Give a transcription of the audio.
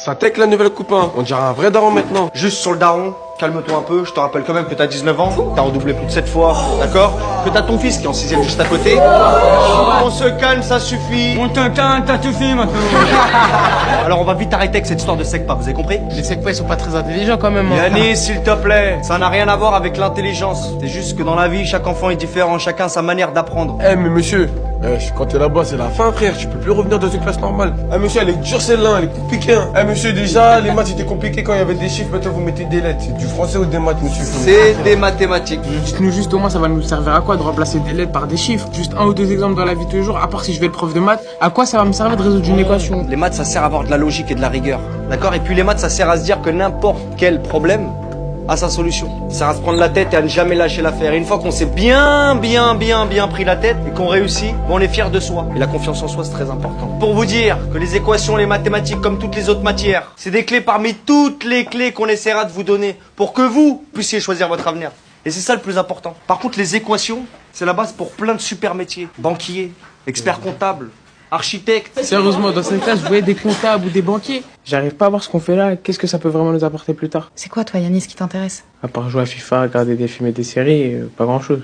Ça tech la nouvelle copain. On dirait un vrai daron maintenant. Juste sur le daron, calme-toi un peu, je te rappelle quand même que t'as 19 ans, t'as redoublé plus de 7 fois, d'accord? Que t'as ton fils qui est en 6ème juste à côté. On se calme, ça suffit. On te calme, t'as tout fait maintenant. Alors on va vite arrêter avec cette histoire de secpa, vous avez compris? Les secpas, ils sont pas très intelligents quand même. Yannis, s'il te plaît, ça n'a rien à voir avec l'intelligence. C'est juste que dans la vie, chaque enfant est différent, chacun sa manière d'apprendre. Eh mais monsieur, quand t'es là-bas c'est la fin frère, tu peux plus revenir dans une classe normale. Eh monsieur, elle est dure celle-là, elle est compliquée hein. Eh monsieur, déjà les maths c'était compliqué quand il y avait des chiffres, maintenant vous mettez des lettres. C'est du français ou des maths monsieur? C'est des mathématiques. Dites-nous juste au moins, ça va nous servir à quoi de remplacer des lettres par des chiffres? Juste un ou deux exemples dans la vie de tous les jours, à part si je vais le prof de maths, à quoi ça va me servir de résoudre une équation? Les maths, ça sert à avoir de la logique et de la rigueur. D'accord? Et puis les maths, ça sert à se dire que n'importe quel problème a sa solution. Ça sert à se prendre la tête et à ne jamais lâcher l'affaire. Et une fois qu'on s'est bien pris la tête et qu'on réussit, on est fier de soi. Et la confiance en soi, c'est très important. Pour vous dire que les équations, les mathématiques, comme toutes les autres matières, c'est des clés parmi toutes les clés qu'on essaiera de vous donner pour que vous puissiez choisir votre avenir. Et c'est ça le plus important. Par contre, les équations, c'est la base pour plein de super métiers. Banquier, expert comptable, architecte. Sérieusement, dans cette classe, vous voyez des comptables ou des banquiers? J'arrive pas à voir ce qu'on fait là, qu'est-ce que ça peut vraiment nous apporter plus tard? C'est quoi, toi, Yannis, qui t'intéresse? À part jouer à FIFA, regarder des films et des séries, pas grand chose.